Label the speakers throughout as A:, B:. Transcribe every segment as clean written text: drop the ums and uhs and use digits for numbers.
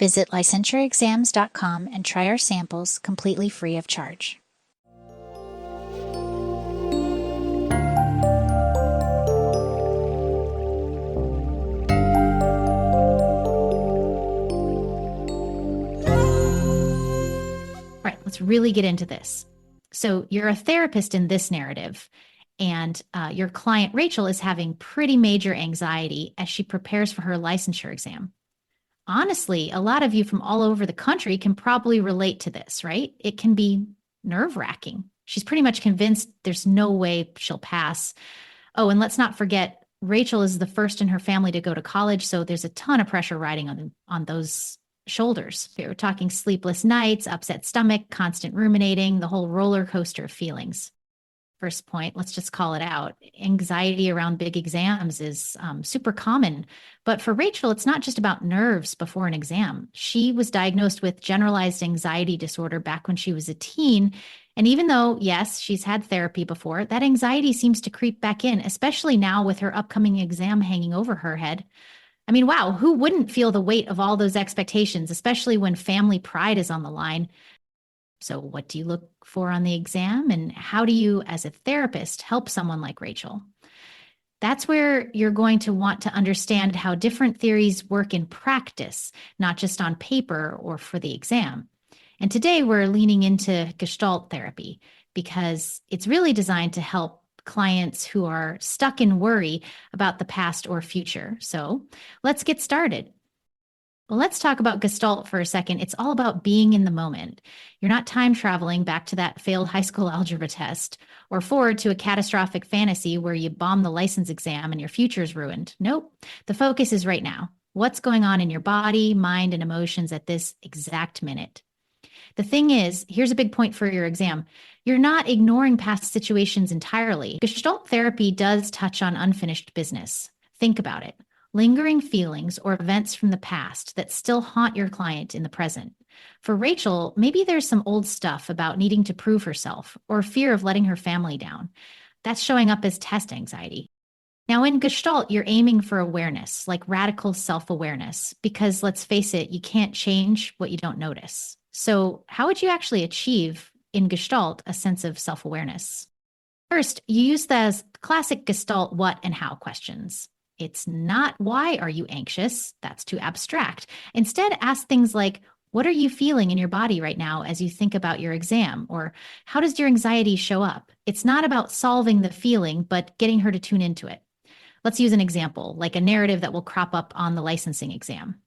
A: Visit licensureexams.com and try our samples completely free of charge.
B: All right, let's really get into this. So you're a therapist in this narrative, and your client, Rachel, is having pretty major anxiety as she prepares for her licensure exam. Honestly, a lot of you from all over the country can probably relate to this, right? It can be nerve-wracking. She's pretty much convinced there's no way she'll pass. Oh, and let's not forget, Rachel is the first in her family to go to college, so there's a ton of pressure riding on those shoulders. We're talking sleepless nights, upset stomach, constant ruminating, the whole roller coaster of feelings. First point, let's just call it out. Anxiety around big exams is super common. But for Rachel, it's not just about nerves before an exam. She was diagnosed with generalized anxiety disorder back when she was a teen. And even though, yes, she's had therapy before, that anxiety seems to creep back in, especially now with her upcoming exam hanging over her head. I mean, wow, who wouldn't feel the weight of all those expectations, especially when family pride is on the line? So what do you look for on the exam, and how do you, as a therapist, help someone like Rachel? That's where you're going to want to understand how different theories work in practice, not just on paper or for the exam. And today we're leaning into Gestalt therapy because it's really designed to help clients who are stuck in worry about the past or future. So let's get started. Well, let's talk about Gestalt for a second. It's all about being in the moment. You're not time traveling back to that failed high school algebra test or forward to a catastrophic fantasy where you bomb the license exam and your future's ruined. Nope. The focus is right now. What's going on in your body, mind, and emotions at this exact minute? The thing is, here's a big point for your exam. You're not ignoring past situations entirely. Gestalt therapy does touch on unfinished business. Think about it. Lingering feelings or events from the past that still haunt your client in the present. For Rachel, maybe there's some old stuff about needing to prove herself or fear of letting her family down. That's showing up as test anxiety. Now, in Gestalt, you're aiming for awareness, like radical self-awareness, because let's face it, you can't change what you don't notice. So how would you actually achieve in Gestalt a sense of self-awareness? First, you use those classic Gestalt what and how questions. It's not why are you anxious? That's too abstract. Instead, ask things like, what are you feeling in your body right now as you think about your exam? Or how does your anxiety show up? It's not about solving the feeling, but getting her to tune into it. Let's use an example, like a narrative that will crop up on the licensing exam.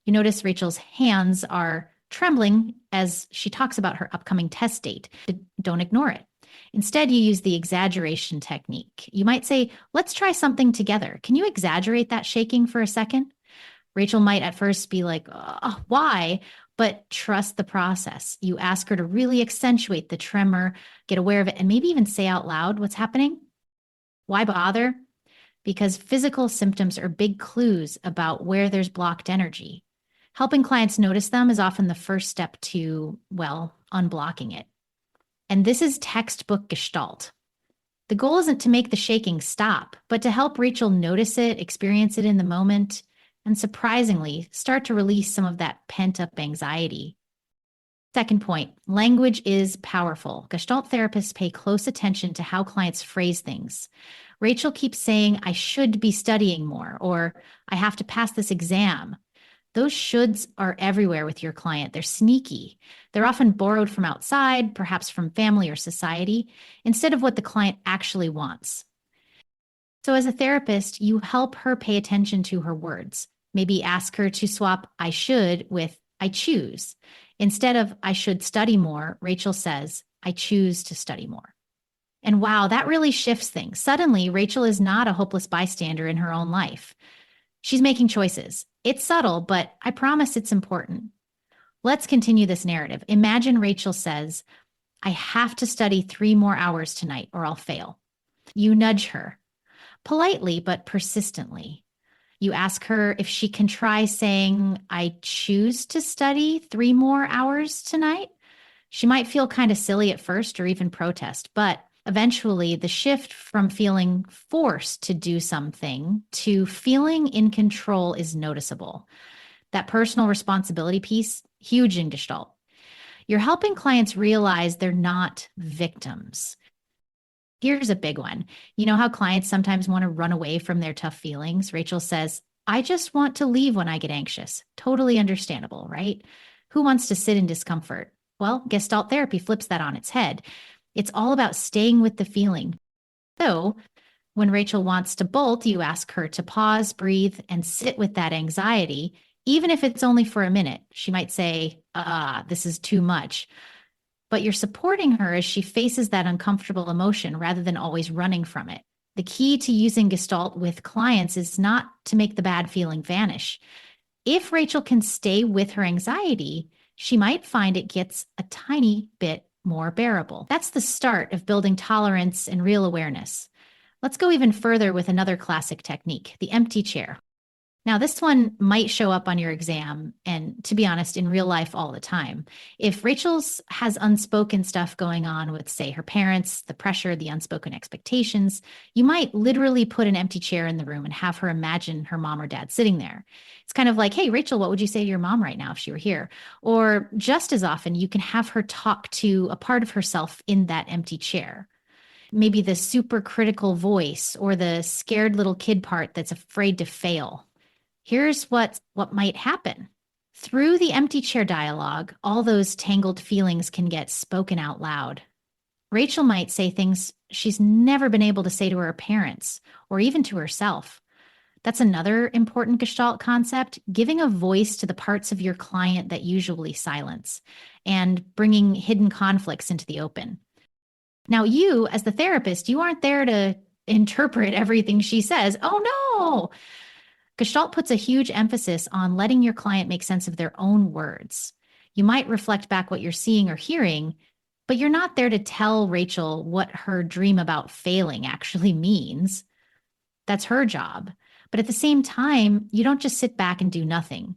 B: You notice Rachel's hands are trembling as she talks about her upcoming test date. Don't ignore it. Instead, you use the exaggeration technique. You might say, let's try something together. Can you exaggerate that shaking for a second? Rachel might at first be like, oh, why? But trust the process. You ask her to really accentuate the tremor, get aware of it, and maybe even say out loud what's happening. Why bother? Because physical symptoms are big clues about where there's blocked energy. Helping clients notice them is often the first step to, well, unblocking it. And this is textbook Gestalt. The goal isn't to make the shaking stop, but to help Rachel notice it, experience it in the moment, and surprisingly, start to release some of that pent-up anxiety. Second point, language is powerful. Gestalt therapists pay close attention to how clients phrase things. Rachel keeps saying, I should be studying more, or I have to pass this exam. Those shoulds are everywhere with your client. They're sneaky. They're often borrowed from outside, perhaps from family or society, instead of what the client actually wants. So as a therapist, you help her pay attention to her words. Maybe ask her to swap I should with I choose. Instead of I should study more, Rachel says, I choose to study more. And wow, that really shifts things. Suddenly, Rachel is not a hopeless bystander in her own life. She's making choices. It's subtle, but I promise it's important. Let's continue this narrative. Imagine Rachel says, I have to study 3 more hours tonight or I'll fail. You nudge her, politely but persistently. You ask her if she can try saying, I choose to study 3 more hours tonight. She might feel kind of silly at first or even protest, but eventually the shift from feeling forced to do something to feeling in control is noticeable. That personal responsibility piece, huge in Gestalt. You're helping clients realize they're not victims. Here's a big one. You know how clients sometimes want to run away from their tough feelings? Rachel says, I just want to leave when I get anxious. Totally understandable, right? Who wants to sit in discomfort? Well, Gestalt therapy flips that on its head. It's all about staying with the feeling. So, when Rachel wants to bolt, you ask her to pause, breathe, and sit with that anxiety, even if it's only for a minute. She might say, this is too much. But you're supporting her as she faces that uncomfortable emotion rather than always running from it. The key to using Gestalt with clients is not to make the bad feeling vanish. If Rachel can stay with her anxiety, she might find it gets a tiny bit more bearable. That's the start of building tolerance and real awareness. Let's go even further with another classic technique, the empty chair. Now, this one might show up on your exam and, to be honest, in real life all the time. If Rachel's has unspoken stuff going on with, say, her parents, the pressure, the unspoken expectations, you might literally put an empty chair in the room and have her imagine her mom or dad sitting there. It's kind of like, hey, Rachel, what would you say to your mom right now if she were here? Or just as often, you can have her talk to a part of herself in that empty chair. Maybe the super critical voice or the scared little kid part that's afraid to fail. Here's what might happen. Through the empty chair dialogue, all those tangled feelings can get spoken out loud. Rachel might say things she's never been able to say to her parents or even to herself. That's another important Gestalt concept, giving a voice to the parts of your client that usually silence and bringing hidden conflicts into the open. Now, you, as the therapist, you aren't there to interpret everything she says. Oh, no. Gestalt puts a huge emphasis on letting your client make sense of their own words. You might reflect back what you're seeing or hearing, but you're not there to tell Rachel what her dream about failing actually means. That's her job. But at the same time, you don't just sit back and do nothing.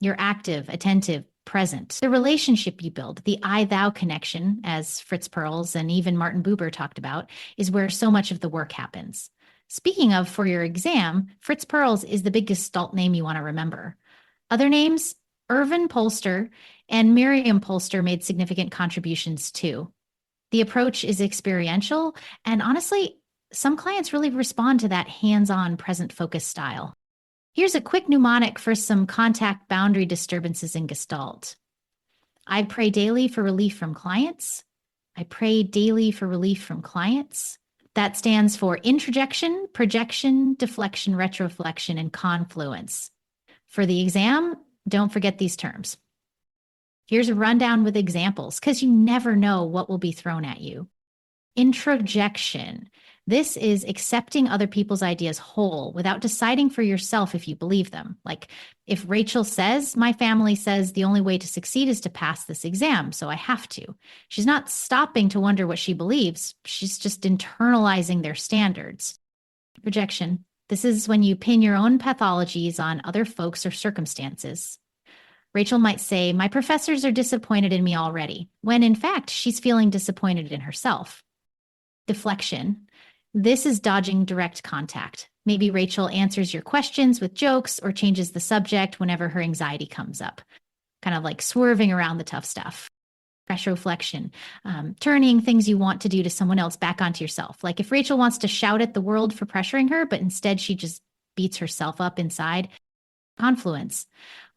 B: You're active, attentive, present. The relationship you build, the I-thou connection, as Fritz Perls and even Martin Buber talked about, is where so much of the work happens. Speaking of, for your exam, Fritz Perls is the big Gestalt name you want to remember. Other names, Irvin Polster and Miriam Polster made significant contributions too. The approach is experiential, and honestly, some clients really respond to that hands-on, present-focused style. Here's a quick mnemonic for some contact boundary disturbances in Gestalt. I pray daily for relief from clients. I pray daily for relief from clients. That stands for introjection, projection, deflection, retroflexion, and confluence. For the exam, don't forget these terms. Here's a rundown with examples, because you never know what will be thrown at you. Introjection. This is accepting other people's ideas whole without deciding for yourself if you believe them. Like if Rachel says, my family says the only way to succeed is to pass this exam, so I have to. She's not stopping to wonder what she believes. She's just internalizing their standards. Projection. This is when you pin your own pathologies on other folks or circumstances. Rachel might say, my professors are disappointed in me already, when in fact, she's feeling disappointed in herself. Deflection. This is dodging direct contact. Maybe Rachel answers your questions with jokes or changes the subject whenever her anxiety comes up, kind of like swerving around the tough stuff. Retroflexion, turning things you want to do to someone else back onto yourself. Like if Rachel wants to shout at the world for pressuring her, but instead she just beats herself up inside. Confluence,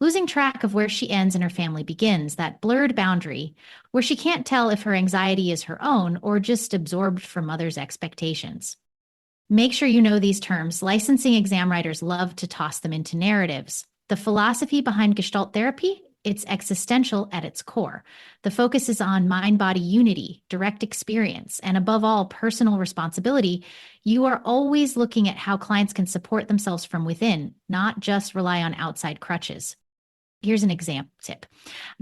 B: losing track of where she ends and her family begins, that blurred boundary where she can't tell if her anxiety is her own or just absorbed from others' expectations. Make sure you know these terms. Licensing exam writers love to toss them into narratives. The philosophy behind Gestalt therapy, it's existential at its core. The focus is on mind-body unity, direct experience, and above all, personal responsibility. You are always looking at how clients can support themselves from within, not just rely on outside crutches. Here's an example tip.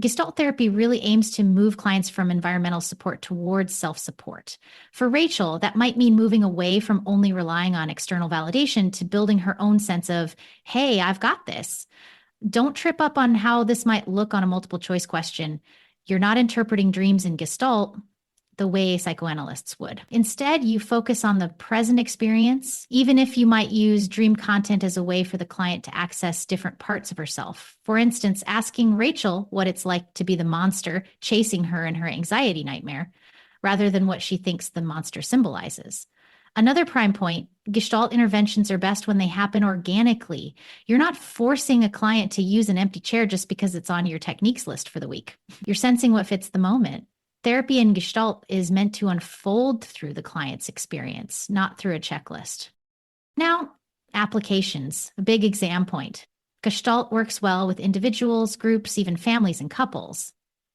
B: Gestalt therapy really aims to move clients from environmental support towards self-support. For Rachel, that might mean moving away from only relying on external validation to building her own sense of, hey, I've got this. Don't trip up on how this might look on a multiple choice question. You're not interpreting dreams in Gestalt. the way psychoanalysts would. Instead, you focus on the present experience, even if you might use dream content as a way for the client to access different parts of herself. For instance, asking Rachel what it's like to be the monster chasing her in her anxiety nightmare, rather than what she thinks the monster symbolizes. Another prime point, Gestalt interventions are best when they happen organically. You're not forcing a client to use an empty chair just because it's on your techniques list for the week. You're sensing what fits the moment. Therapy in Gestalt is meant to unfold through the client's experience, not through a checklist. Now, applications, a big exam point. Gestalt works well with individuals, groups, even families and couples.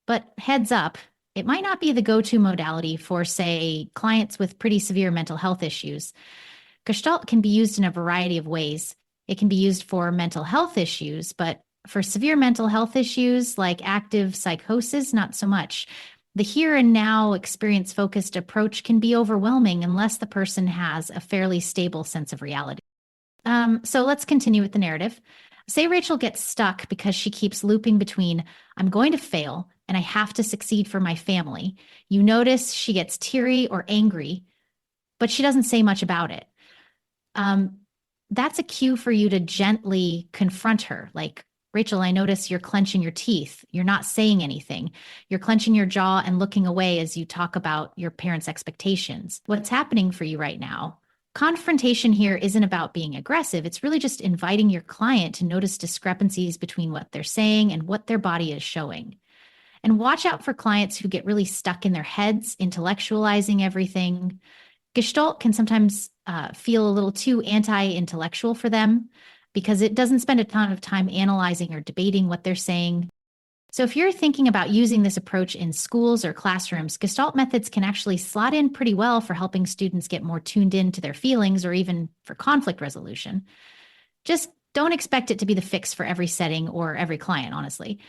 B: But heads up, it might not be the go-to modality for, say, clients with pretty severe mental health issues. Gestalt can be used in a variety of ways. It can be used for mental health issues, but for severe mental health issues like active psychosis, not so much. The here and now experience-focused approach can be overwhelming unless the person has a fairly stable sense of reality. So let's continue with the narrative. Say Rachel gets stuck because she keeps looping between, I'm going to fail and I have to succeed for my family. You notice she gets teary or angry, but she doesn't say much about it. That's a cue for you to gently confront her. Like, Rachel, I notice you're clenching your teeth. You're not saying anything. You're clenching your jaw and looking away as you talk about your parents' expectations. What's happening for you right now? Confrontation here isn't about being aggressive. It's really just inviting your client to notice discrepancies between what they're saying and what their body is showing. And watch out for clients who get really stuck in their heads, intellectualizing everything. Gestalt can sometimes feel a little too anti-intellectual for them because it doesn't spend a ton of time analyzing or debating what they're saying. So if you're thinking about using this approach in schools or classrooms, Gestalt methods can actually slot in pretty well for helping students get more tuned into their feelings or even for conflict resolution. Just don't expect it to be the fix for every setting or every client, honestly.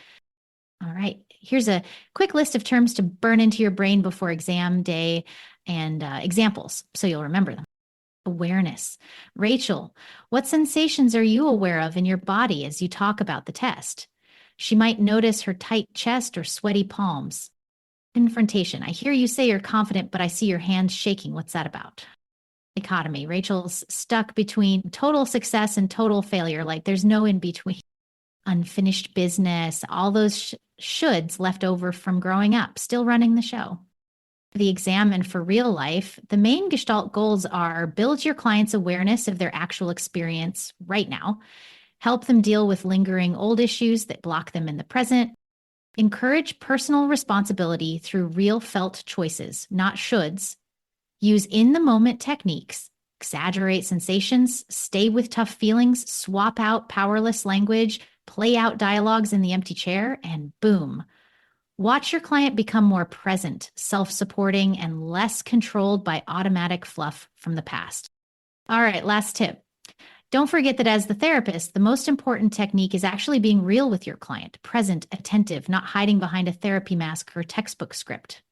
B: All right, here's a quick list of terms to burn into your brain before exam day and examples, so you'll remember them. Awareness. Rachel, what sensations are you aware of in your body as you talk about the test? She might notice her tight chest or sweaty palms. Confrontation. I hear you say you're confident, but I see your hands shaking. What's that about? Dichotomy. Rachel's stuck between total success and total failure, like there's no in between. Unfinished business, all those shoulds left over from growing up, still running the show. For the exam and for real life, the main Gestalt goals are build your client's awareness of their actual experience right now, help them deal with lingering old issues that block them in the present, encourage personal responsibility through real felt choices, not shoulds, use in-the-moment techniques, exaggerate sensations, stay with tough feelings, swap out powerless language, play out dialogues in the empty chair, and boom. Watch your client become more present, self-supporting, and less controlled by automatic fluff from the past. All right, last tip. Don't forget that as the therapist, the most important technique is actually being real with your client, present, attentive, not hiding behind a therapy mask or textbook script.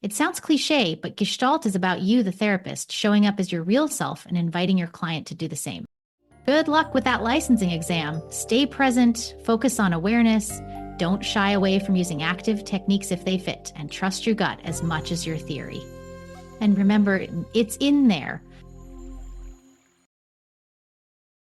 B: It sounds cliche, but Gestalt is about you, the therapist, showing up as your real self and inviting your client to do the same. Good luck with that licensing exam. Stay present, focus on awareness, don't shy away from using active techniques if they fit, and trust your gut as much as your theory. And remember, it's in there.